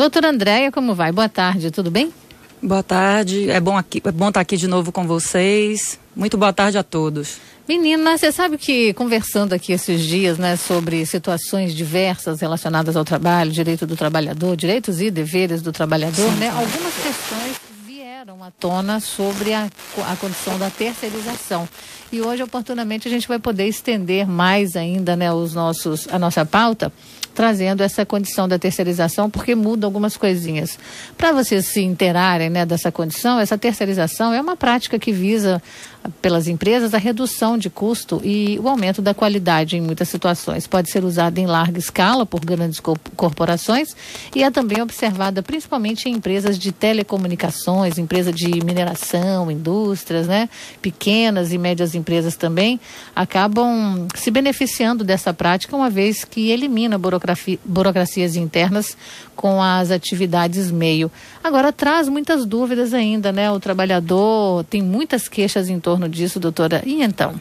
Doutora Andréia, como vai? Boa tarde, tudo bem? Boa tarde, é bom estar aqui de novo com vocês. Muito boa tarde a todos. Menina, você sabe que conversando aqui esses dias, né, sobre situações diversas relacionadas ao trabalho, direito do trabalhador, direitos e deveres do trabalhador, né, algumas questões vieram à tona sobre a condição da terceirização. E hoje, oportunamente, a gente vai poder estender mais ainda, né, a nossa pauta, trazendo essa condição da terceirização, porque muda algumas coisinhas. Para vocês se inteirarem, né, dessa condição, essa terceirização é uma prática que visa, pelas empresas, a redução de custo e o aumento da qualidade em muitas situações. Pode ser usada em larga escala por grandes corporações e é também observada principalmente em empresas de telecomunicações, empresas de mineração, indústrias, né, pequenas e médias empresas também acabam se beneficiando dessa prática, uma vez que elimina burocracias internas com as atividades meio. Agora, traz muitas dúvidas ainda, né? O trabalhador tem muitas queixas em torno disso, doutora. E então?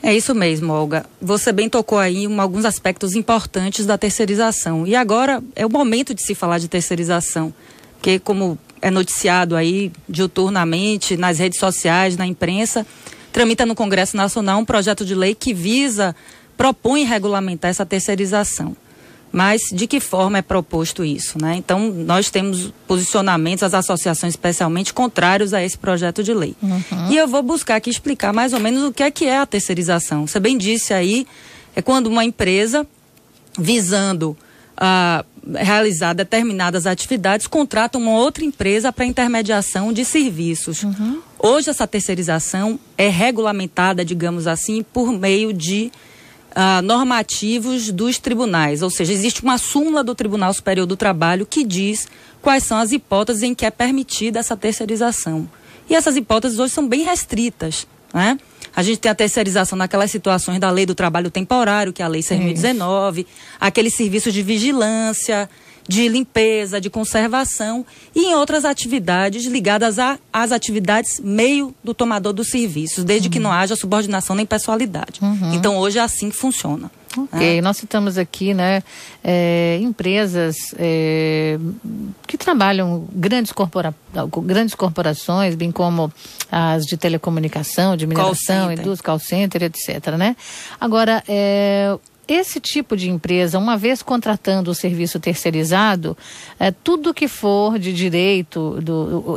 É isso mesmo, Olga. Você bem tocou aí em alguns aspectos importantes da terceirização. E agora é o momento de se falar de terceirização, porque como é noticiado aí diuturnamente nas redes sociais, na imprensa, tramita no Congresso Nacional um projeto de lei que propõe regulamentar essa terceirização. Mas de que forma é proposto isso, né? Então, nós temos posicionamentos, as associações especialmente, contrários a esse projeto de lei. Uhum. E eu vou buscar aqui explicar mais ou menos o que é a terceirização. Você bem disse aí, é quando uma empresa, visando realizar determinadas atividades, contrata uma outra empresa para intermediação de serviços. Uhum. Hoje, essa terceirização é regulamentada, digamos assim, por meio de normativos dos tribunais, ou seja, existe uma súmula do Tribunal Superior do Trabalho que diz quais são as hipóteses em que é permitida essa terceirização. E essas hipóteses hoje são bem restritas, né? A gente tem a terceirização naquelas situações da Lei do Trabalho Temporário, que é a Lei 6.019, aqueles serviços de vigilância, de limpeza, de conservação e em outras atividades ligadas às atividades meio do tomador dos serviços, desde que não haja subordinação nem pessoalidade. Então, hoje é assim que funciona. Ok, nós citamos aqui, né, empresas que trabalham grandes corporações, bem como as de telecomunicação, de mineração, indústria, call center, etc., né? Agora, esse tipo de empresa, uma vez contratando o serviço terceirizado, tudo que for de direito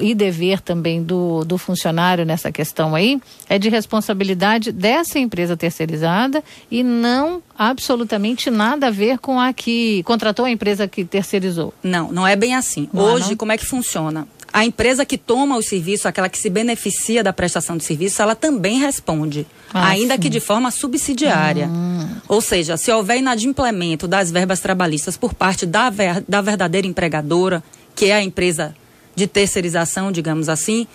e dever também do funcionário nessa questão aí, é de responsabilidade dessa empresa terceirizada e não absolutamente nada a ver com a que contratou a empresa que terceirizou. Não é bem assim. Hoje, como é que funciona? A empresa que toma o serviço, aquela que se beneficia da prestação de serviço, ela também responde, ainda que de forma subsidiária. Ou seja, se houver inadimplemento das verbas trabalhistas por parte da verdadeira empregadora, que é a empresa de terceirização, digamos assim,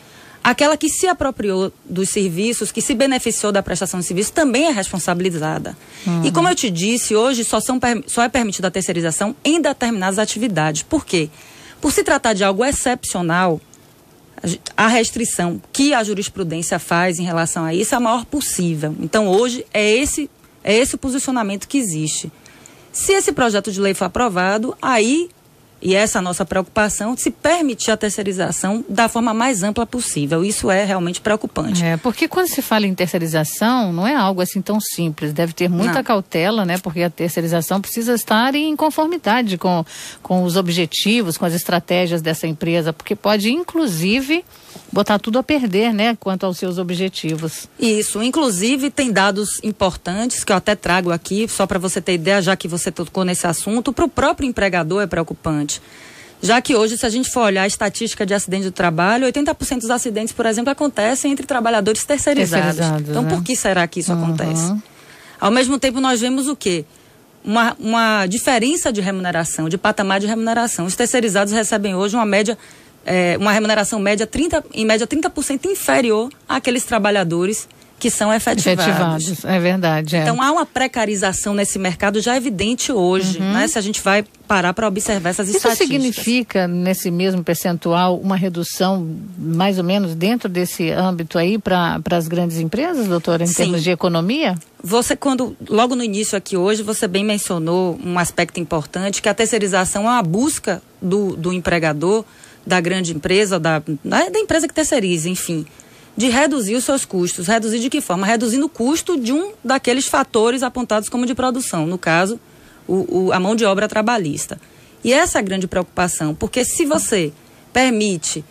aquela que se apropriou dos serviços, que se beneficiou da prestação de serviço, também é responsabilizada. E como eu te disse, hoje só é permitida a terceirização em determinadas atividades. Por quê? Por se tratar de algo excepcional, a restrição que a jurisprudência faz em relação a isso é a maior possível. Então, hoje, é esse o posicionamento que existe. Se esse projeto de lei for aprovado, aí, e essa é a nossa preocupação, se permitir a terceirização da forma mais ampla possível. Isso é realmente preocupante. Porque quando se fala em terceirização, não é algo assim tão simples. Deve ter muita cautela, né? Porque a terceirização precisa estar em conformidade com os objetivos, com as estratégias dessa empresa, porque pode, inclusive, botar tudo a perder, né? Quanto aos seus objetivos. Isso. Inclusive, tem dados importantes que eu até trago aqui, só para você ter ideia, já que você tocou nesse assunto, para o próprio empregador é preocupante. Já que hoje, se a gente for olhar a estatística de acidente do trabalho, 80% dos acidentes, por exemplo, acontecem entre trabalhadores terceirizados. Então, por que será que isso acontece? Ao mesmo tempo, nós vemos o quê? Uma diferença de remuneração, de patamar de remuneração. Os terceirizados recebem hoje uma remuneração média, em média 30% inferior àqueles trabalhadores que são efetivados. É verdade. Então há uma precarização nesse mercado já evidente hoje, né? Se a gente vai parar para observar essas estatísticas. Isso significa, nesse mesmo percentual, uma redução mais ou menos dentro desse âmbito aí para as grandes empresas, doutora, em termos de economia? Você, logo no início aqui hoje, você bem mencionou um aspecto importante, que a terceirização é uma busca do empregador, da grande empresa, da empresa que terceiriza, enfim, de reduzir os seus custos. Reduzir de que forma? Reduzindo o custo de um daqueles fatores apontados como de produção, no caso, a mão de obra trabalhista. E essa é a grande preocupação, porque se você permite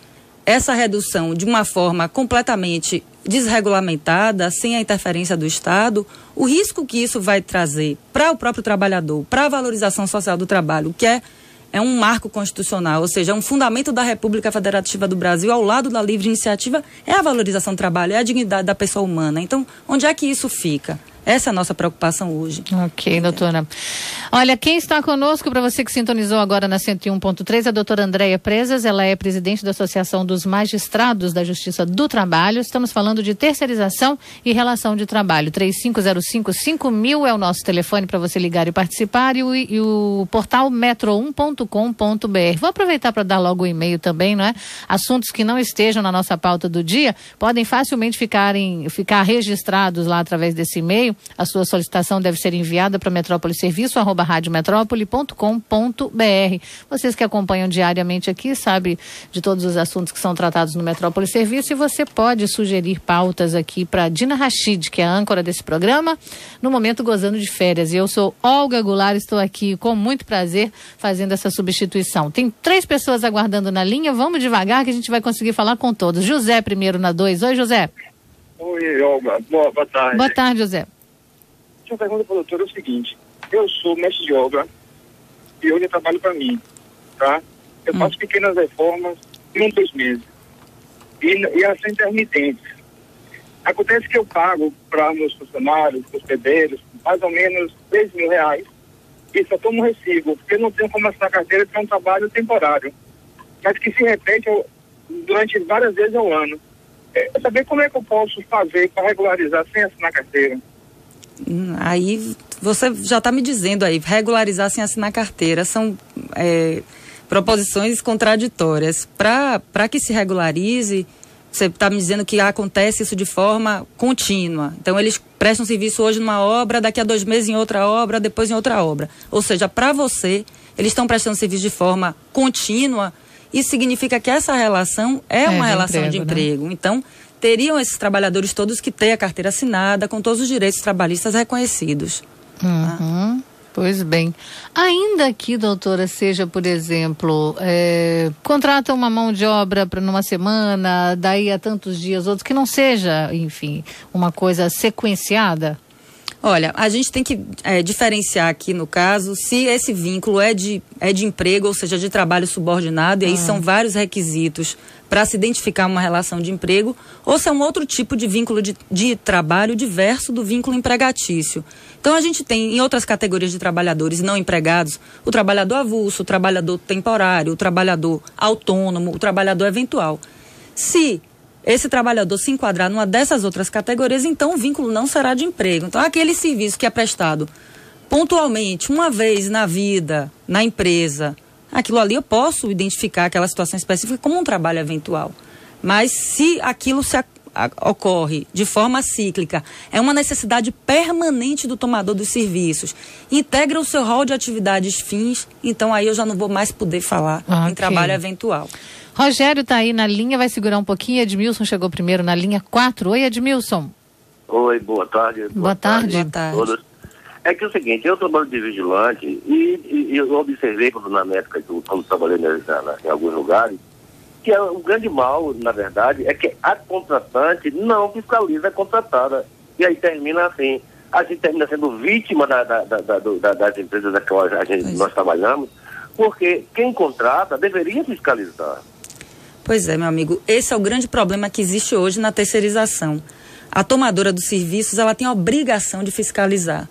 essa redução de uma forma completamente desregulamentada, sem a interferência do Estado, o risco que isso vai trazer para o próprio trabalhador, para a valorização social do trabalho, que é um marco constitucional, ou seja, é um fundamento da República Federativa do Brasil, ao lado da livre iniciativa, é a valorização do trabalho, é a dignidade da pessoa humana. Então, onde é que isso fica? Essa é a nossa preocupação hoje. Ok, doutora. Olha, quem está conosco, para você que sintonizou agora na 101.3, a doutora Andréia Presas, ela é presidente da Associação dos Magistrados da Justiça do Trabalho. Estamos falando de terceirização e relação de trabalho. 3505-5000 é o nosso telefone para você ligar e participar, e o portal metro1.com.br. Vou aproveitar para dar logo o e-mail também, não é? Assuntos que não estejam na nossa pauta do dia podem facilmente ficar registrados lá através desse e-mail. A sua solicitação deve ser enviada para metrópoleserviço@radiometrópole.com.br. Vocês que acompanham diariamente aqui sabem de todos os assuntos que são tratados no Metrópole Serviço, e você pode sugerir pautas aqui para Dina Rachid, que é a âncora desse programa, no momento gozando de férias. E eu sou Olga Goulart, estou aqui com muito prazer fazendo essa substituição. Tem 3 pessoas aguardando na linha, vamos devagar que a gente vai conseguir falar com todos. José primeiro na 2. Oi, José. Oi, Olga. Boa tarde. Boa tarde, José. Deixa eu perguntar para a doutora o seguinte: eu sou mestre de obra e hoje eu trabalho para mim, tá? Eu faço pequenas reformas em 2 meses e elas são intermitentes. Acontece que eu pago para meus funcionários, os pedreiros, mais ou menos R$3.000 e só tomo recibo, porque eu não tenho como assinar carteira, porque é um trabalho temporário, mas que se repete durante várias vezes ao ano. Saber como é que eu posso fazer para regularizar sem assinar carteira? Aí você já está me dizendo aí, regularizar sem assinar carteira, são proposições contraditórias. Para que se regularize, você está me dizendo que acontece isso de forma contínua. Então eles prestam serviço hoje numa obra, daqui a 2 meses em outra obra, depois em outra obra. Ou seja, para você, eles estão prestando serviço de forma contínua. Isso significa que essa relação é uma relação de emprego. Né? Então, teriam esses trabalhadores todos que ter a carteira assinada, com todos os direitos trabalhistas reconhecidos. Pois bem. Ainda que, doutora, seja, por exemplo, contrata uma mão de obra para numa semana, daí a tantos dias, outros, que não seja, enfim, uma coisa sequenciada? Olha, a gente tem que diferenciar aqui, no caso, se esse vínculo é de emprego, ou seja, de trabalho subordinado, e aí são vários requisitos para se identificar uma relação de emprego, ou se é um outro tipo de vínculo de trabalho diverso do vínculo empregatício. Então, a gente tem, em outras categorias de trabalhadores não empregados, o trabalhador avulso, o trabalhador temporário, o trabalhador autônomo, o trabalhador eventual. Se esse trabalhador se enquadrar numa dessas outras categorias, então o vínculo não será de emprego. Então, aquele serviço que é prestado pontualmente, uma vez na vida, na empresa, aquilo ali eu posso identificar aquela situação específica como um trabalho eventual. Mas se aquilo ocorre de forma cíclica, é uma necessidade permanente do tomador dos serviços, integra o seu rol de atividades fins, então aí eu já não vou mais poder falar em trabalho eventual. Rogério está aí na linha, vai segurar um pouquinho. Edmilson chegou primeiro na linha 4. Oi, Edmilson. Oi, boa tarde. Boa tarde. Boa tarde. Todos. É que é o seguinte, eu trabalho de vigilante e eu observei na época, quando trabalhei em alguns lugares, que o grande mal, na verdade, é que a contratante não fiscaliza a contratada. E aí termina assim, a gente termina sendo vítima das empresas das quais nós trabalhamos, porque quem contrata deveria fiscalizar. Pois é, meu amigo, esse é o grande problema que existe hoje na terceirização. A tomadora dos serviços, ela tem a obrigação de fiscalizar,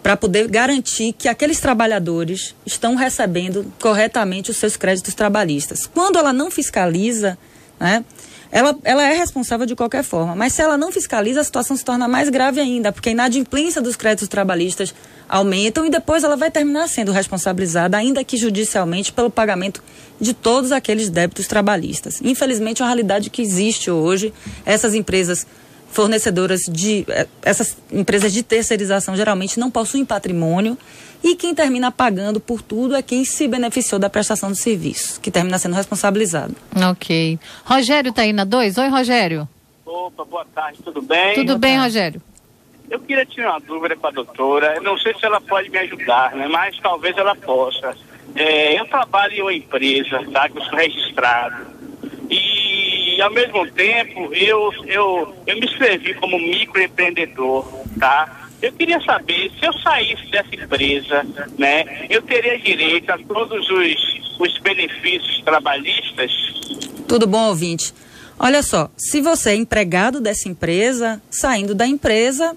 para poder garantir que aqueles trabalhadores estão recebendo corretamente os seus créditos trabalhistas. Quando ela não fiscaliza, né? Ela é responsável de qualquer forma, mas se ela não fiscaliza, a situação se torna mais grave ainda, porque a inadimplência dos créditos trabalhistas aumentam e depois ela vai terminar sendo responsabilizada, ainda que judicialmente, pelo pagamento de todos aqueles débitos trabalhistas. Infelizmente, é uma realidade que existe hoje. Essas empresas essas empresas de terceirização geralmente não possuem patrimônio e quem termina pagando por tudo é quem se beneficiou da prestação do serviço, que termina sendo responsabilizado. Ok. Rogério está aí na 2? Oi, Rogério. Opa, boa tarde, tudo bem? Tudo bem, Rogério. Eu queria tirar uma dúvida com a doutora, eu não sei se ela pode me ajudar, né? Mas talvez ela possa. Eu trabalho em uma empresa, tá? Que eu sou registrado. E, ao mesmo tempo, eu me inscrevi como microempreendedor, tá? Eu queria saber, se eu saísse dessa empresa, né, eu teria direito a todos os benefícios trabalhistas? Tudo bom, ouvinte? Olha só, se você é empregado dessa empresa, saindo da empresa,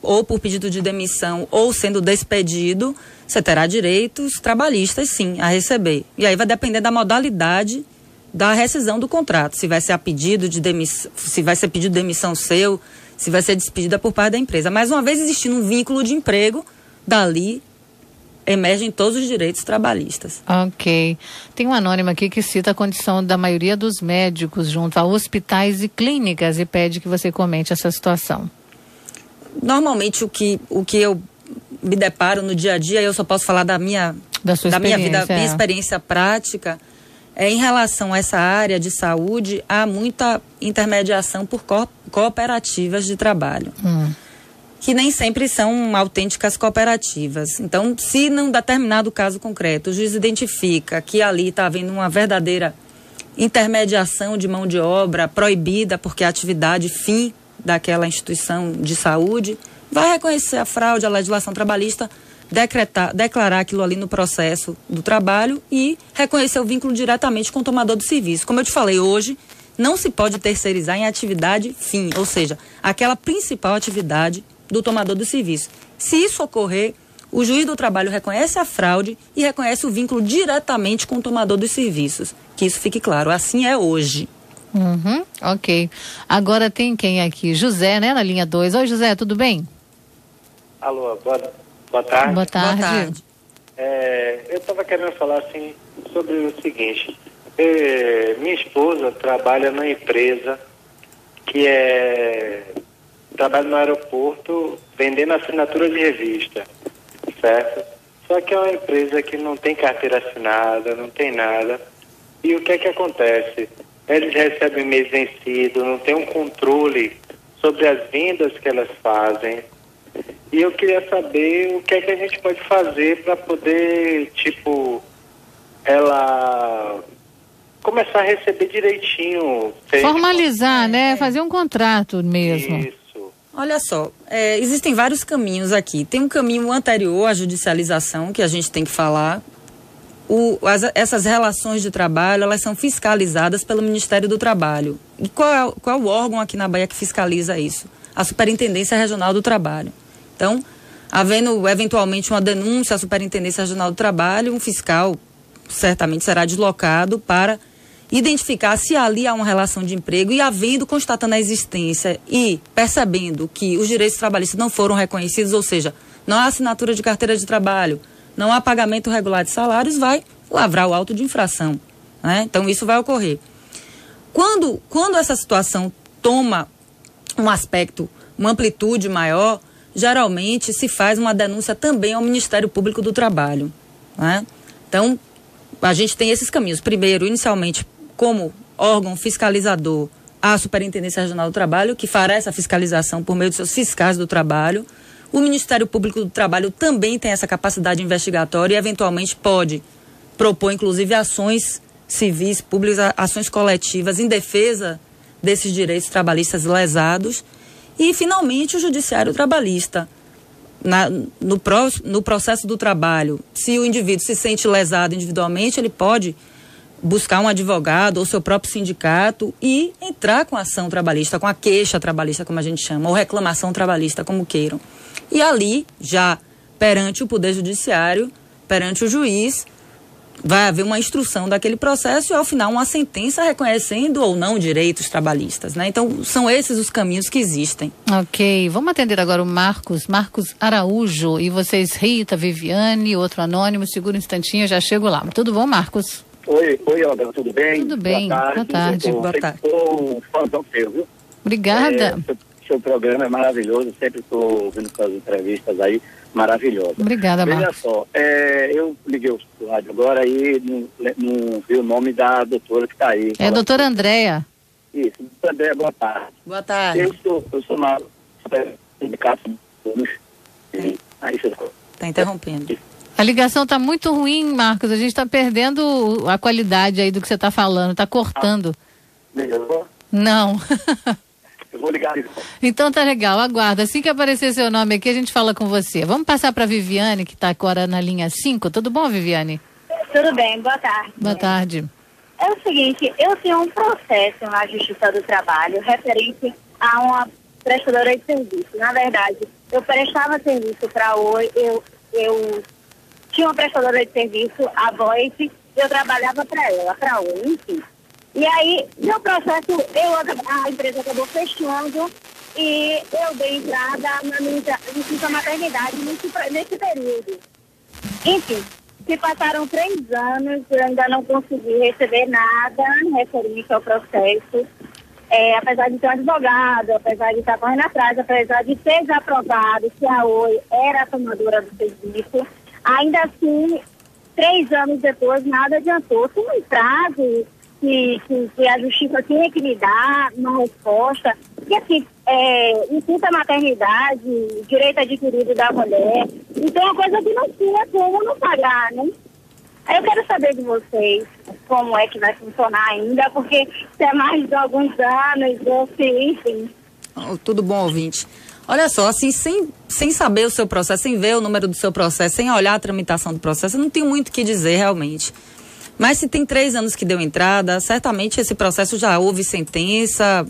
ou por pedido de demissão, ou sendo despedido, você terá direitos trabalhistas, sim, a receber. E aí vai depender da modalidade da rescisão do contrato, se vai ser a pedido de demissão, se vai ser pedido de demissão seu, se vai ser despedida por parte da empresa. Mas uma vez existindo um vínculo de emprego, dali emergem todos os direitos trabalhistas. Ok. Tem um anônimo aqui que cita a condição da maioria dos médicos junto a hospitais e clínicas e pede que você comente essa situação. Normalmente o que eu me deparo no dia a dia, eu só posso falar da minha vida, minha experiência prática, em relação a essa área de saúde, há muita intermediação por cooperativas de trabalho, que nem sempre são autênticas cooperativas. Então, se num determinado caso concreto, o juiz identifica que ali está havendo uma verdadeira intermediação de mão de obra proibida, porque é a atividade fim daquela instituição de saúde, vai reconhecer a fraude à legislação trabalhista, declarar aquilo ali no processo do trabalho e reconhecer o vínculo diretamente com o tomador do serviço. Como eu te falei, hoje não se pode terceirizar em atividade fim, ou seja, aquela principal atividade do tomador do serviço. Se isso ocorrer, o juiz do trabalho reconhece a fraude e reconhece o vínculo diretamente com o tomador dos serviços. Que isso fique claro, assim é hoje. Ok. Agora tem quem aqui? José, né, na linha 2. Oi, José, tudo bem? Alô, boa tarde. Boa tarde. Eu estava querendo falar assim sobre o seguinte. Minha esposa trabalha numa empresa que trabalha no aeroporto vendendo assinatura de revista, certo? Só que é uma empresa que não tem carteira assinada, não tem nada. E o que é que acontece? Eles recebem mês vencido, não tem um controle sobre as vendas que elas fazem. E eu queria saber o que é que a gente pode fazer para poder, ela começar a receber direitinho. Formalizar, né? Fazer um contrato mesmo. Isso. Olha só, existem vários caminhos aqui. Tem um caminho anterior à judicialização que a gente tem que falar. Essas relações de trabalho, elas são fiscalizadas pelo Ministério do Trabalho. E qual é o órgão aqui na Bahia que fiscaliza isso? A Superintendência Regional do Trabalho. Então, havendo eventualmente uma denúncia à Superintendência Regional do Trabalho, um fiscal certamente será deslocado para identificar se ali há uma relação de emprego e constatando a existência e percebendo que os direitos trabalhistas não foram reconhecidos, ou seja, não há assinatura de carteira de trabalho, não há pagamento regular de salários, vai lavrar o auto de infração, né? Então, isso vai ocorrer. Quando essa situação toma um aspecto, uma amplitude maior, geralmente se faz uma denúncia também ao Ministério Público do Trabalho, né? Então, a gente tem esses caminhos. Primeiro, inicialmente, como órgão fiscalizador, a Superintendência Regional do Trabalho, que fará essa fiscalização por meio de seus fiscais do trabalho. O Ministério Público do Trabalho também tem essa capacidade investigatória e, eventualmente, pode propor, inclusive, ações civis públicas, ações coletivas em defesa desses direitos trabalhistas lesados. E, finalmente, o Judiciário Trabalhista. No processo do trabalho, se o indivíduo se sente lesado individualmente, ele pode buscar um advogado ou seu próprio sindicato e entrar com a ação trabalhista, com a queixa trabalhista, como a gente chama, ou reclamação trabalhista, como queiram. E ali, já perante o Poder Judiciário, perante o juiz, vai haver uma instrução daquele processo e, ao final, uma sentença reconhecendo ou não direitos trabalhistas, né? Então, são esses os caminhos que existem. Ok, vamos atender agora o Marcos Araújo, e vocês, Rita, Viviane, outro anônimo, segura um instantinho, eu já chego lá. Tudo bom, Marcos? Oi, Olga, tudo bem? Tudo bem, boa tarde. Boa tarde. Estou fãzão seu, viu? Obrigada. Seu programa é maravilhoso, sempre estou ouvindo suas entrevistas aí, maravilhosas. Obrigada, Veja Marcos. só, eu liguei o rádio agora e não vi o nome da doutora que está aí. É a doutora Andréia. Isso, doutora Andréia, boa tarde. Boa tarde. Eu sou na sindicato. Aí você Está interrompendo. A ligação está muito ruim, Marcos, a gente está perdendo a qualidade aí do que você está falando, está cortando. melhorou? Não. Eu vou ligar. Então tá legal, aguarda. Assim que aparecer seu nome aqui, a gente fala com você. Vamos passar para Viviane, que está agora na linha 5. Tudo bom, Viviane? Tudo bem, boa tarde. Boa tarde. É o seguinte, eu tenho um processo na Justiça do Trabalho referente a uma prestadora de serviço. Na verdade, eu prestava serviço para Oi, eu tinha uma prestadora de serviço, a Voice, eu trabalhava para ela, para Oi, enfim. E aí, no processo, a empresa acabou fechando e eu dei entrada na minha maternidade nesse período. Enfim, se passaram 3 anos, eu ainda não consegui receber nada referente ao processo. Apesar de ter um advogado, apesar de estar correndo atrás, apesar de ter já aprovado que a Oi era a tomadora do serviço, ainda assim, 3 anos depois, nada adiantou. Tinha um prazo que a justiça tinha que me dar uma resposta, que assim, imputa a maternidade, direito adquirido da mulher, então é uma coisa que não tinha como não pagar, né? Aí eu quero saber de vocês como é que vai funcionar ainda, porque se é mais de alguns anos, ou se, enfim. Tudo bom, ouvinte? Olha só, assim, sem saber o seu processo, sem ver o número do seu processo, sem olhar a tramitação do processo, eu não tenho muito o que dizer realmente. Mas se tem 3 anos que deu entrada, certamente esse processo já houve sentença,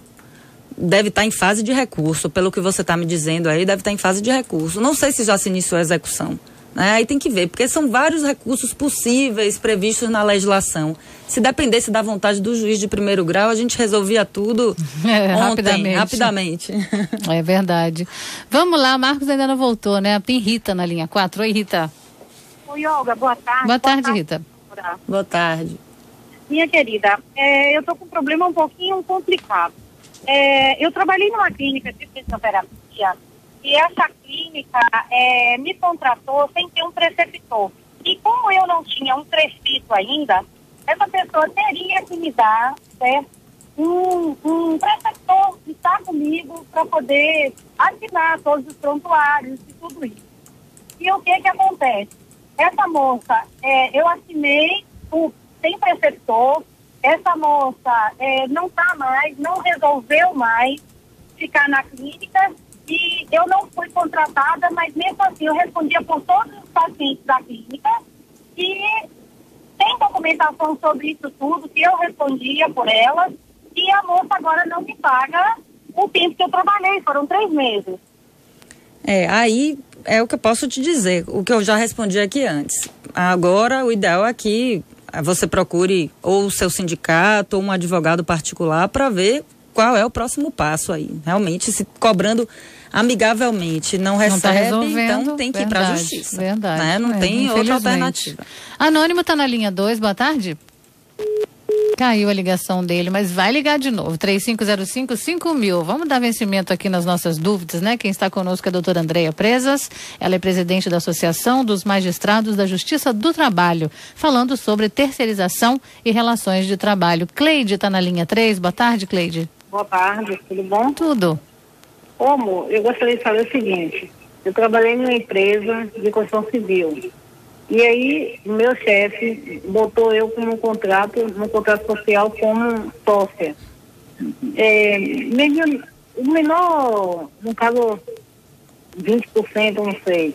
deve estar em fase de recurso, pelo que você está me dizendo aí, deve estar em fase de recurso. Não sei se já se iniciou a execução, né? Aí tem que ver, porque são vários recursos possíveis previstos na legislação. Se dependesse da vontade do juiz de primeiro grau, a gente resolvia tudo ontem, rapidamente. É verdade. Vamos lá, Marcos ainda não voltou, né? Tem Rita na linha 4. Oi, Rita. Oi, Olga, boa tarde. Boa tarde, Rita. Boa tarde. Minha querida, eu estou com um problema um pouquinho complicado. Eu trabalhei numa clínica de fisioterapia e essa clínica me contratou sem ter um preceptor. E como eu não tinha um prescrito ainda, essa pessoa teria que me dar, certo, um preceptor que está comigo para poder assinar todos os prontuários e tudo isso. E o que acontece? Essa moça, eu assinei sem preceptor, essa moça não resolveu mais ficar na clínica e eu não fui contratada, mas mesmo assim eu respondia por todos os pacientes da clínica e tem documentação sobre isso tudo, que eu respondia por elas e a moça agora não me paga o tempo que eu trabalhei, foram 3 meses. Aí é o que eu posso te dizer, o que eu já respondi aqui antes. Agora, o ideal é que você procure ou o seu sindicato ou um advogado particular para ver qual é o próximo passo aí. Realmente, se cobrando amigavelmente não recebe, então tem que ir para a justiça. Verdade. Né? Não tem outra alternativa. Anônimo está na linha 2, boa tarde. Caiu a ligação dele, mas vai ligar de novo, 3505-5000. Vamos dar vencimento aqui nas nossas dúvidas, né? Quem está conosco é a doutora Andréia Presas, ela é presidente da Associação dos Magistrados da Justiça do Trabalho, falando sobre terceirização e relações de trabalho. Cleide está na linha 3, boa tarde, Cleide. Boa tarde, tudo bom? Tudo. Como? Eu gostaria de saber o seguinte, eu trabalhei numa empresa de construção civil. E aí, o meu chefe botou eu como contrato social como sócia. O menor, no caso, 20%, não sei.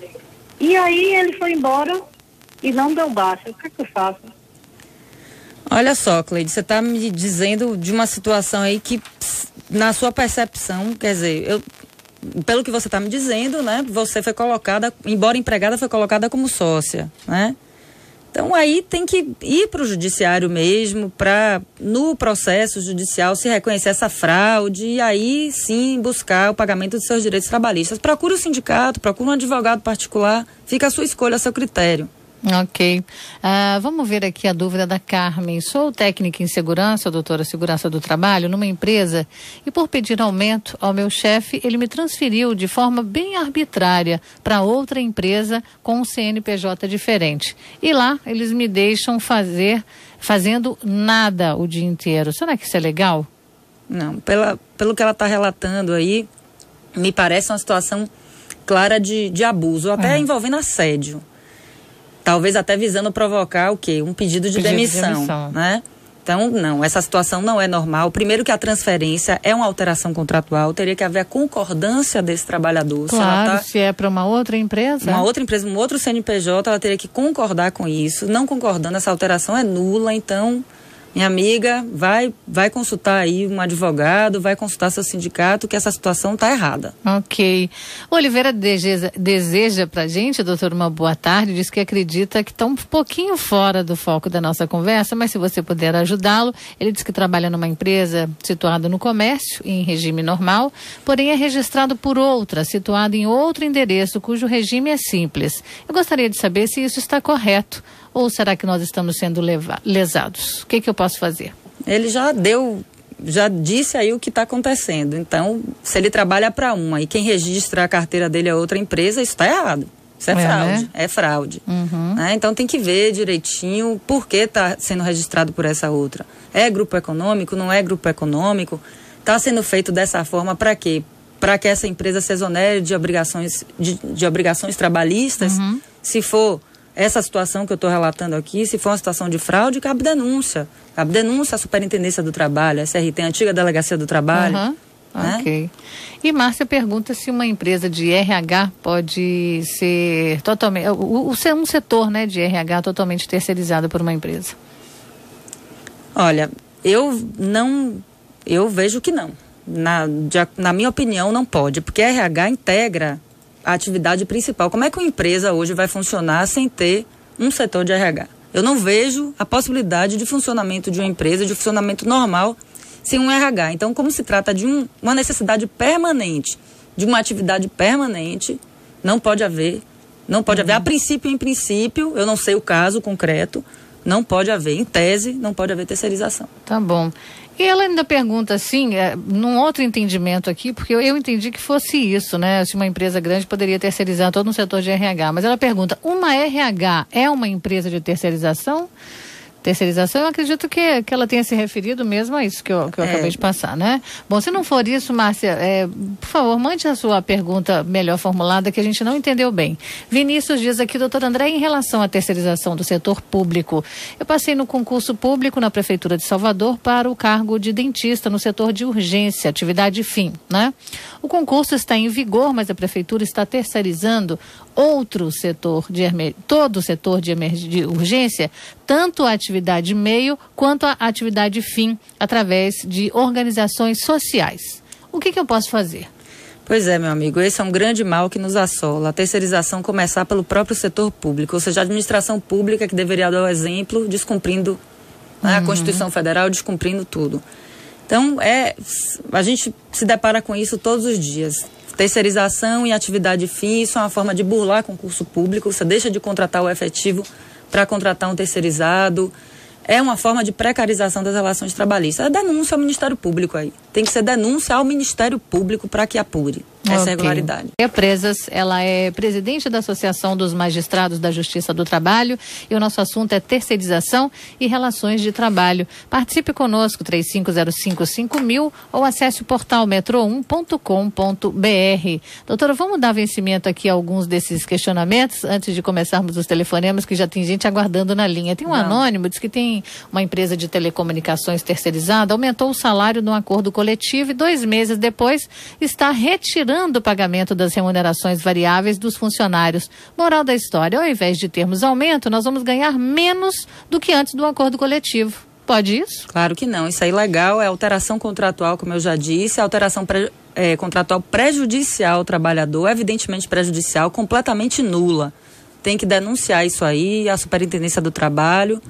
E aí ele foi embora e não deu baixa. O que é que eu faço? Olha só, Cleide, você está me dizendo de uma situação aí que, na sua percepção, quer dizer, pelo que você está me dizendo, né, você foi colocada, embora empregada, foi colocada como sócia, né? Então aí tem que ir para o judiciário mesmo, para no processo judicial se reconhecer essa fraude e aí sim buscar o pagamento de seus direitos trabalhistas. Procure o sindicato, procure um advogado particular, fica a sua escolha, a seu critério. Ok. Vamos ver aqui a dúvida da Carmen. Sou técnica em segurança, doutora, segurança do trabalho, numa empresa e por pedir aumento ao meu chefe, ele me transferiu de forma bem arbitrária para outra empresa com um CNPJ diferente. E lá eles me deixam fazendo nada o dia inteiro. Será que isso é legal? Não, pelo que ela está relatando aí, me parece uma situação clara de abuso, até envolvendo assédio. Talvez até visando provocar o quê? Um pedido de demissão, né? Então, não, essa situação não é normal. Primeiro que a transferência é uma alteração contratual, teria que haver a concordância desse trabalhador. Claro, se é para uma outra empresa. Uma outra empresa, um outro CNPJ, ela teria que concordar com isso. Não concordando, essa alteração é nula, então... Minha amiga, vai consultar aí um advogado, vai consultar seu sindicato, que essa situação está errada. Ok. O Oliveira deseja pra gente, doutor, uma boa tarde, diz que acredita que está um pouquinho fora do foco da nossa conversa, mas se você puder ajudá-lo, ele diz que trabalha numa empresa situada no comércio, em regime normal, porém é registrado por outra, situada em outro endereço, cujo regime é simples. Eu gostaria de saber se isso está correto. Ou será que nós estamos sendo lesados? O que eu posso fazer? Ele já disse aí o que está acontecendo. Então, se ele trabalha para uma e quem registra a carteira dele é outra empresa, isso está errado. Isso é fraude. Né? É fraude. Uhum. Então, tem que ver direitinho por que está sendo registrado por essa outra. É grupo econômico? Não é grupo econômico? Está sendo feito dessa forma para quê? Para que essa empresa se exonere de obrigações trabalhistas? Uhum. Se for... Essa situação que eu estou relatando aqui, se for uma situação de fraude, cabe denúncia. Cabe denúncia à Superintendência do Trabalho, a SRT, a antiga Delegacia do Trabalho. Né? Ok. E Márcia pergunta se uma empresa de RH pode ser totalmente... um setor, né, de RH totalmente terceirizado por uma empresa. Olha, eu vejo que não. Na minha opinião, não pode, porque a RH integra a atividade principal. Como é que uma empresa hoje vai funcionar sem ter um setor de RH? Eu não vejo a possibilidade de funcionamento de uma empresa, de funcionamento normal, sem um RH. Então, como se trata de uma necessidade permanente, de uma atividade permanente, não pode haver. A princípio, em princípio, eu não sei o caso concreto, não pode haver, em tese, não pode haver terceirização. Tá bom. E ela ainda pergunta assim, num outro entendimento aqui, porque eu entendi que fosse isso, né? Se uma empresa grande poderia terceirizar todo um setor de RH. Mas ela pergunta, uma RH é uma empresa de terceirização? Eu acredito que ela tenha se referido mesmo a isso que eu acabei de passar, né? Bom, se não for isso, Márcia, por favor, mande a sua pergunta melhor formulada, que a gente não entendeu bem. Vinícius diz aqui, doutor André, em relação à terceirização do setor público, eu passei no concurso público na Prefeitura de Salvador para o cargo de dentista no setor de urgência, atividade fim, né? O concurso está em vigor, mas a Prefeitura está terceirizando todo o setor de urgência, tanto a atividade meio quanto a atividade fim, através de organizações sociais. O que eu posso fazer? Pois é, meu amigo, esse é um grande mal que nos assola. A terceirização começar pelo próprio setor público, ou seja, a administração pública que deveria dar o exemplo, descumprindo a Constituição Federal, descumprindo tudo. Então, a gente se depara com isso todos os dias. Terceirização e atividade fim, isso é uma forma de burlar concurso público, você deixa de contratar o efetivo para contratar um terceirizado, é uma forma de precarização das relações trabalhistas. É denúncia ao Ministério Público aí, tem que ser denúncia ao Ministério Público para que apure essa irregularidade. Presas, ela é presidente da Associação dos Magistrados da Justiça do Trabalho e o nosso assunto é terceirização e relações de trabalho. Participe conosco, 35055000 ou acesse o portal metro1.com.br. Doutora, vamos dar vencimento aqui a alguns desses questionamentos antes de começarmos os telefonemas, que já tem gente aguardando na linha. Tem um anônimo, diz que tem uma empresa de telecomunicações terceirizada, aumentou o salário num acordo coletivo e 2 meses depois está retirando o pagamento das remunerações variáveis dos funcionários. Moral da história, ao invés de termos aumento, nós vamos ganhar menos do que antes do acordo coletivo. Pode isso? Claro que não, isso é ilegal, é alteração contratual, como eu já disse, alteração contratual prejudicial ao trabalhador, evidentemente prejudicial, completamente nula. tem que denunciar isso aí à Superintendência do Trabalho,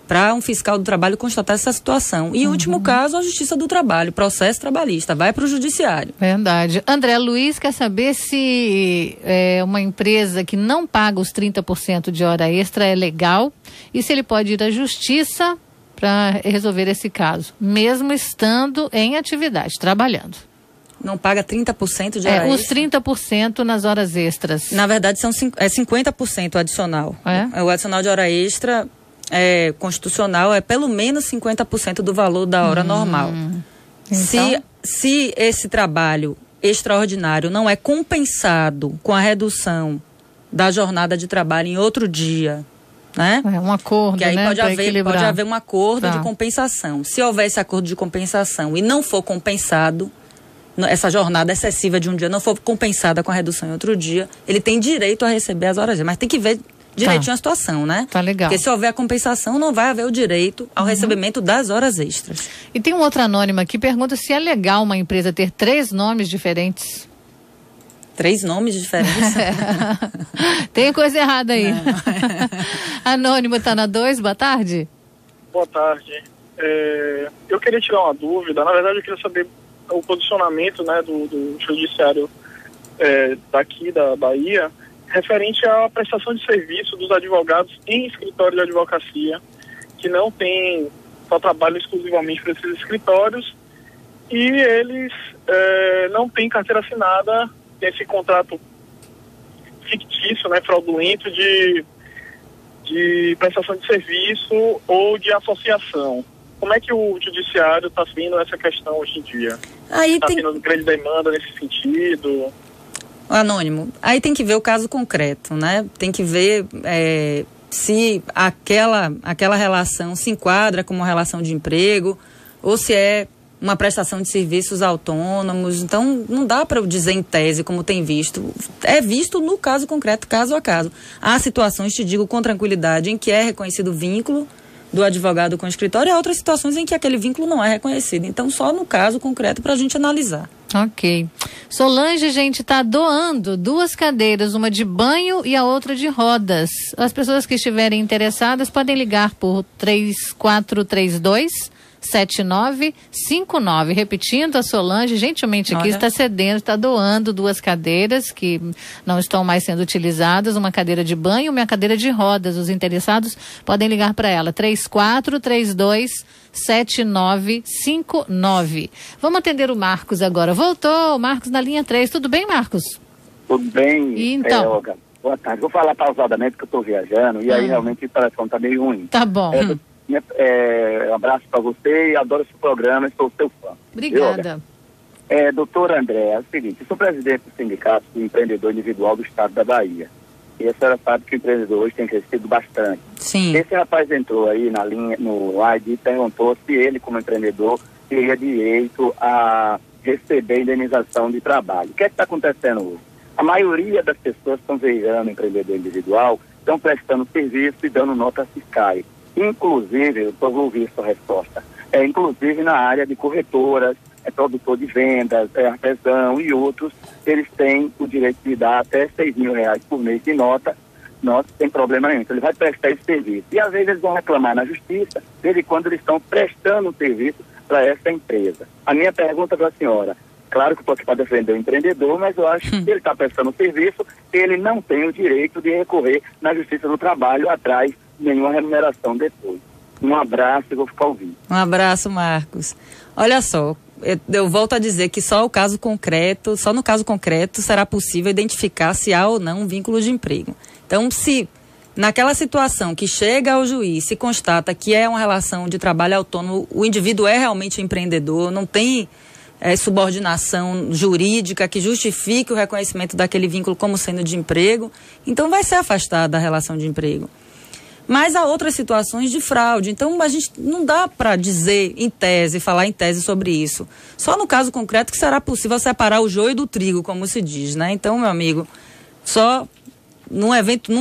para um fiscal do trabalho constatar essa situação. E, último caso, a Justiça do Trabalho, processo trabalhista, vai para o Judiciário. Verdade. André Luiz quer saber se uma empresa que não paga os 30% de hora extra é legal e se ele pode ir à Justiça para resolver esse caso, mesmo estando em atividade, trabalhando. Não paga 30% de hora extra? Os 30% nas horas extras. Na verdade, é 50% adicional. O adicional de hora extra constitucional é pelo menos 50% do valor da hora normal. Então... Se esse trabalho extraordinário não é compensado com a redução da jornada de trabalho em outro dia, né? É um acordo, que aí né? pode haver um acordo de compensação. Se houver esse acordo de compensação e não for compensado, essa jornada excessiva de um dia não for compensada com a redução em outro dia, ele tem direito a receber as horas extras, mas tem que ver direitinho a situação, né? Tá legal. Porque se houver a compensação, não vai haver o direito ao recebimento das horas extras. E tem um outro anônimo aqui, pergunta se é legal uma empresa ter 3 nomes diferentes. 3 nomes diferentes? Tem coisa errada aí. Anônimo tá na 2, boa tarde. Boa tarde. Eu queria tirar uma dúvida, na verdade eu queria saber o posicionamento, né, do judiciário daqui da Bahia, referente à prestação de serviço dos advogados em escritório de advocacia, que não tem, só trabalham exclusivamente para esses escritórios, e eles não têm carteira assinada, tem esse contrato fictício, né, fraudulento de prestação de serviço ou de associação. Como é que o judiciário está vendo essa questão hoje em dia? Está tendo grande demanda nesse sentido? Anônimo, aí tem que ver o caso concreto, né? Tem que ver se aquela relação se enquadra como uma relação de emprego ou se é uma prestação de serviços autônomos. Então, não dá para eu dizer em tese como tem visto. É visto no caso concreto, caso a caso. Há situações, te digo com tranquilidade, em que é reconhecido o vínculo do advogado com o escritório e há outras situações em que aquele vínculo não é reconhecido. Então, só no caso concreto para a gente analisar. Ok. Solange, gente, está doando 2 cadeiras, uma de banho e a outra de rodas. As pessoas que estiverem interessadas podem ligar por 3432-7959. Repetindo, a Solange, gentilmente aqui, está cedendo, está doando 2 cadeiras que não estão mais sendo utilizadas, uma cadeira de banho e uma cadeira de rodas. Os interessados podem ligar para ela, 3432-7959. Vamos atender o Marcos agora. Voltou, Marcos na linha 3. Tudo bem, Marcos? Tudo bem, então, Olga. Boa tarde. Vou falar pausadamente que eu estou viajando e aí realmente o telefone está meio ruim. Tá bom. Um abraço para você e adoro esse programa, sou seu fã. Obrigada. Doutor André, é o seguinte, eu sou presidente do Sindicato do Empreendedor Individual do Estado da Bahia. E a senhora sabe que o empreendedor hoje tem crescido bastante. Sim. Esse rapaz entrou aí na linha, no ID, e perguntou se ele, como empreendedor, teria direito a receber indenização de trabalho. O que é que está acontecendo hoje? A maioria das pessoas que estão veicando empreendedor individual estão prestando serviço e dando notas fiscais. Inclusive, eu vou ouvir sua resposta, inclusive na área de corretoras, produtor de vendas, artesão e outros, eles têm o direito de dar até R$6.000 por mês de nota, sem problema nenhum. Então, ele vai prestar esse serviço. E às vezes eles vão reclamar na justiça, desde quando eles estão prestando um serviço para essa empresa. A minha pergunta para a senhora, claro que eu estou aqui para defender o empreendedor, mas eu acho que ele está prestando serviço, ele não tem o direito de recorrer na Justiça do Trabalho atrás de nenhuma remuneração depois. Um abraço e vou ficar ouvindo. Um abraço, Marcos. Olha só, eu volto a dizer que só no caso concreto será possível identificar se há ou não um vínculo de emprego. Então, se naquela situação que chega ao juiz, se constata que é uma relação de trabalho autônomo, o indivíduo é realmente empreendedor, não tem subordinação jurídica que justifique o reconhecimento daquele vínculo como sendo de emprego, então vai ser afastado da relação de emprego. Mas há outras situações de fraude, então a gente não dá para dizer em tese, falar em tese sobre isso. Só no caso concreto que será possível separar o joio do trigo, como se diz, né? Então, meu amigo, só num evento,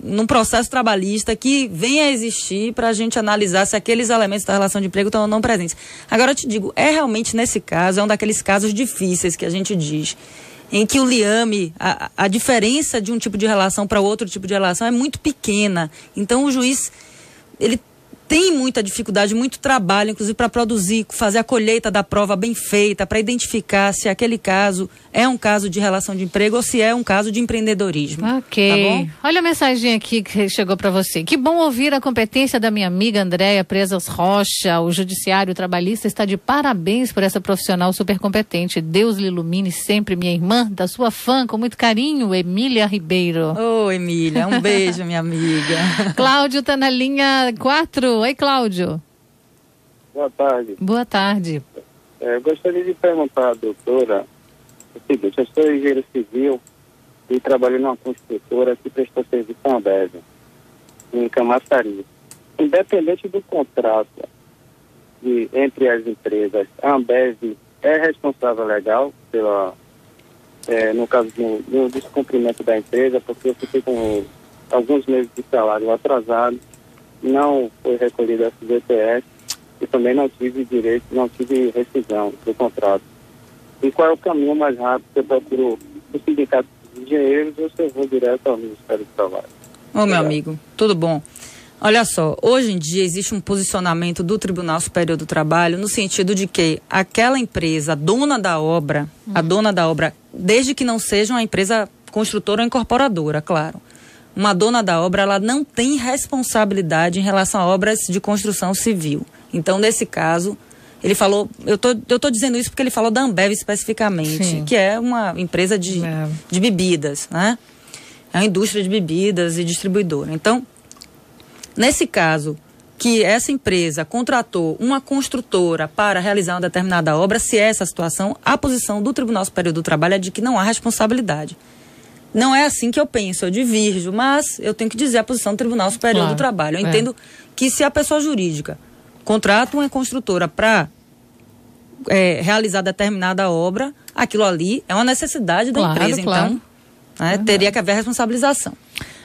num processo trabalhista que venha a existir para a gente analisar se aqueles elementos da relação de emprego estão ou não presentes. Agora eu te digo, realmente nesse caso, é um daqueles casos difíceis que a gente diz. em que o liame, a diferença de um tipo de relação para outro tipo de relação é muito pequena. Então o juiz, ele tem muita dificuldade, muito trabalho, inclusive para produzir, fazer a colheita da prova bem feita, para identificar se aquele caso é um caso de relação de emprego ou se é um caso de empreendedorismo. Ok. Tá bom? Olha a mensagem aqui que chegou para você. Que bom ouvir a competência da minha amiga Andréia Presas Rocha. O Judiciário Trabalhista está de parabéns por essa profissional super competente. Deus lhe ilumine sempre, minha irmã, da sua fã, com muito carinho, Emília Ribeiro. Ô, Emília, um beijo, minha amiga. Cláudio está na linha 4. Oi, Cláudio. Boa tarde. Boa tarde. Eu gostaria de perguntar à doutora o seguinte: eu sou engenheiro civil e trabalho numa construtora que prestou serviço à Ambev, em Camaçari. Independente do contrato entre as empresas, a Ambev é responsável legal pela, no caso do descumprimento da empresa, porque eu fiquei com alguns meses de salário atrasado, não foi recolhido FGTS e também não tive direito, não tive rescisão do contrato. E qual é o caminho mais rápido? Eu procuro o sindicato de engenheiros ou se eu vou direto ao Ministério do Trabalho? Ô, meu amigo, tudo bom? Olha só, hoje em dia existe um posicionamento do Tribunal Superior do Trabalho no sentido de que aquela empresa, a dona da obra, desde que não seja uma empresa construtora ou incorporadora, claro, uma dona da obra, ela não tem responsabilidade em relação a obras de construção civil. Então, nesse caso, ele falou, eu tô dizendo isso porque ele falou da Ambev especificamente, sim, que é uma empresa de bebidas, né? É uma indústria de bebidas e distribuidora. Então, nesse caso, que essa empresa contratou uma construtora para realizar uma determinada obra, se é essa situação, a posição do Tribunal Superior do Trabalho é de que não há responsabilidade. Não é assim que eu penso, eu divirjo, mas eu tenho que dizer a posição do Tribunal Superior do Trabalho. Eu entendo que se a pessoa jurídica contrata uma construtora para realizar determinada obra, aquilo ali é uma necessidade da empresa, então teria que haver responsabilização.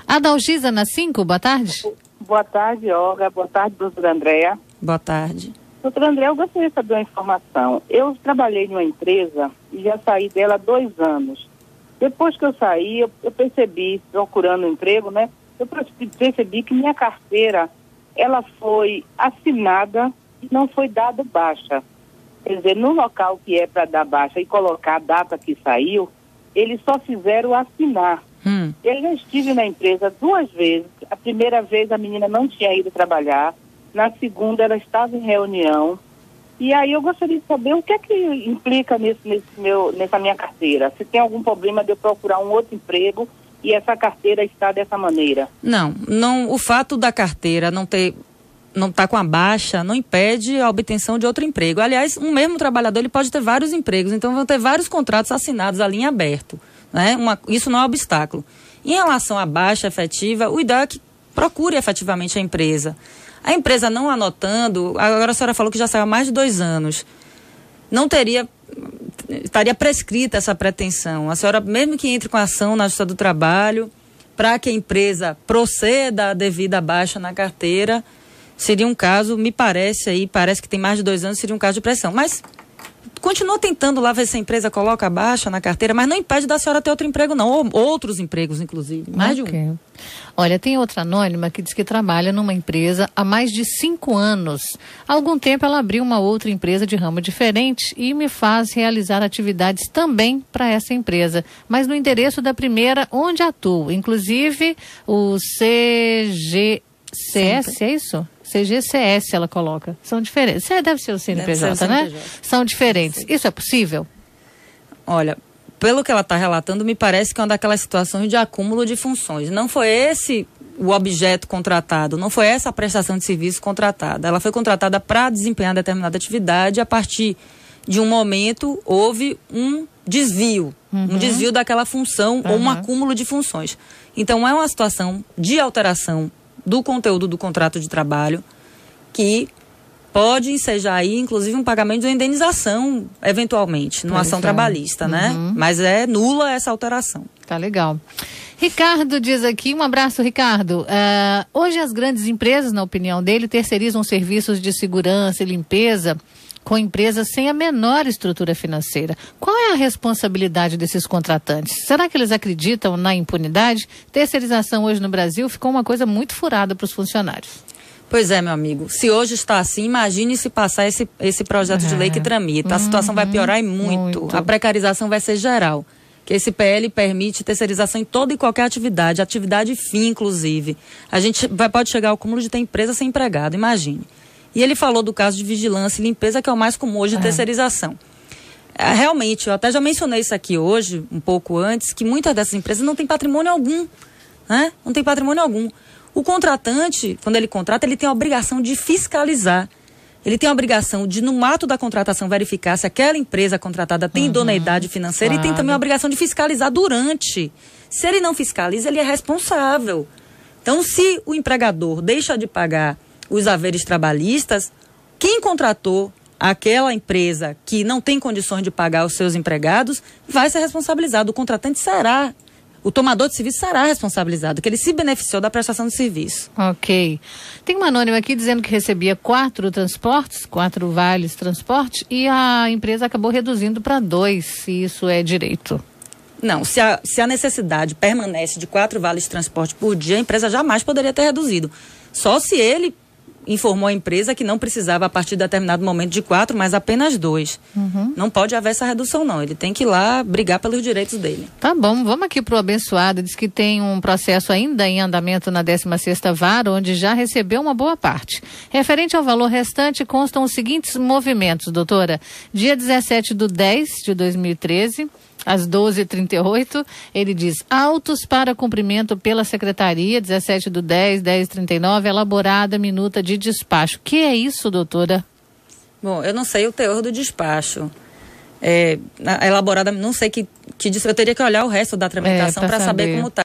Adalgisa na 5, boa tarde. Boa tarde, Olga. Boa tarde, doutora Andréia. Boa tarde. Doutora Andréia, eu gostaria de saber uma informação. Eu trabalhei numa empresa e já saí dela há 2 anos. Depois que eu saí, eu percebi, procurando um emprego, né? Eu percebi que minha carteira, ela foi assinada e não foi dada baixa. Quer dizer, no local que é para dar baixa e colocar a data que saiu, eles só fizeram assinar. Eu já estive na empresa 2 vezes. A primeira vez a menina não tinha ido trabalhar. Na segunda ela estava em reunião. E aí eu gostaria de saber o que é que implica nessa minha carteira. Se tem algum problema de eu procurar um outro emprego e essa carteira está dessa maneira. Não, o fato da carteira não estar com a baixa não impede a obtenção de outro emprego. Aliás, um mesmo trabalhador ele pode ter vários empregos, então vão ter vários contratos assinados ali em aberto. Né? Isso não é obstáculo. Em relação à baixa efetiva, o ideal é que procure efetivamente a empresa. A empresa não anotando, agora a senhora falou que já saiu há mais de 2 anos, estaria prescrita essa pretensão. A senhora, mesmo que entre com a ação na Justiça do Trabalho, para que a empresa proceda a devida baixa na carteira, seria um caso, parece que tem mais de 2 anos, seria um caso de pressão. Mas continua tentando lá ver se a empresa coloca a baixa na carteira, mas não impede da senhora ter outro emprego não, ou outros empregos inclusive, mais de um. Olha, tem outra anônima que diz que trabalha numa empresa há mais de 5 anos. Há algum tempo ela abriu uma outra empresa de ramo diferente e me faz realizar atividades também para essa empresa, mas no endereço da primeira onde atuo, inclusive o CGCS, é isso? CGCS ela coloca. São diferentes. Deve ser o CNPJ, né? São diferentes. Sim. Isso é possível? Olha, pelo que ela está relatando, me parece que é uma daquelas situações de acúmulo de funções. Não foi esse o objeto contratado, não foi essa a prestação de serviço contratada. Ela foi contratada para desempenhar determinada atividade, a partir de um momento houve um desvio, um desvio daquela função ou um acúmulo de funções. Então é uma situação de alteração do conteúdo do contrato de trabalho, que pode ensejar aí, inclusive, um pagamento de uma indenização, eventualmente, numa ação trabalhista, né? Mas é nula essa alteração. Tá legal. Ricardo diz aqui, um abraço, Ricardo. Hoje as grandes empresas, na opinião dele, terceirizam serviços de segurança e limpeza com empresas sem a menor estrutura financeira. Qual é a responsabilidade desses contratantes? Será que eles acreditam na impunidade? Terceirização hoje no Brasil ficou uma coisa muito furada para os funcionários. Pois é, meu amigo. Se hoje está assim, imagine se passar esse projeto de lei que tramita. A situação vai piorar e muito. A precarização vai ser geral. Que esse PL permite terceirização em toda e qualquer atividade fim, inclusive. A gente pode chegar ao cúmulo de ter empresa sem empregado, imagine. E ele falou do caso de vigilância e limpeza, que é o mais comum hoje de terceirização. Realmente, eu até já mencionei isso aqui hoje, um pouco antes, que muitas dessas empresas não têm patrimônio algum, né? Não tem patrimônio algum. O contratante, quando ele contrata, ele tem a obrigação de fiscalizar. Ele tem a obrigação de, no ato da contratação, verificar se aquela empresa contratada tem idoneidade financeira, e tem também a obrigação de fiscalizar durante. Se ele não fiscaliza, ele é responsável. Então, se o empregador deixa de pagar os haveres trabalhistas, quem contratou aquela empresa que não tem condições de pagar os seus empregados vai ser responsabilizado. O contratante será. O tomador de serviço será responsabilizado, que ele se beneficiou da prestação de serviço. Ok. Tem uma anônima aqui dizendo que recebia 4 transportes, 4 vales transporte, e a empresa acabou reduzindo para 2, se isso é direito. Não, se a necessidade permanece de 4 vales de transporte por dia, a empresa jamais poderia ter reduzido. Só se ele informou a empresa que não precisava, a partir de determinado momento, de 4, mas apenas 2. Não pode haver essa redução, não. Ele tem que ir lá brigar pelos direitos dele. Tá bom, vamos aqui pro abençoado. Diz que tem um processo ainda em andamento na 16ª Vara, onde já recebeu uma boa parte. Referente ao valor restante, constam os seguintes movimentos, doutora. Dia 17/10/2013, às 12h38, ele diz: autos para cumprimento pela Secretaria, 17/10, 10h39, elaborada minuta de despacho. Que é isso, doutora? Bom, eu não sei o teor do despacho. Elaborada, não sei que eu teria que olhar o resto da tramitação para saber como está.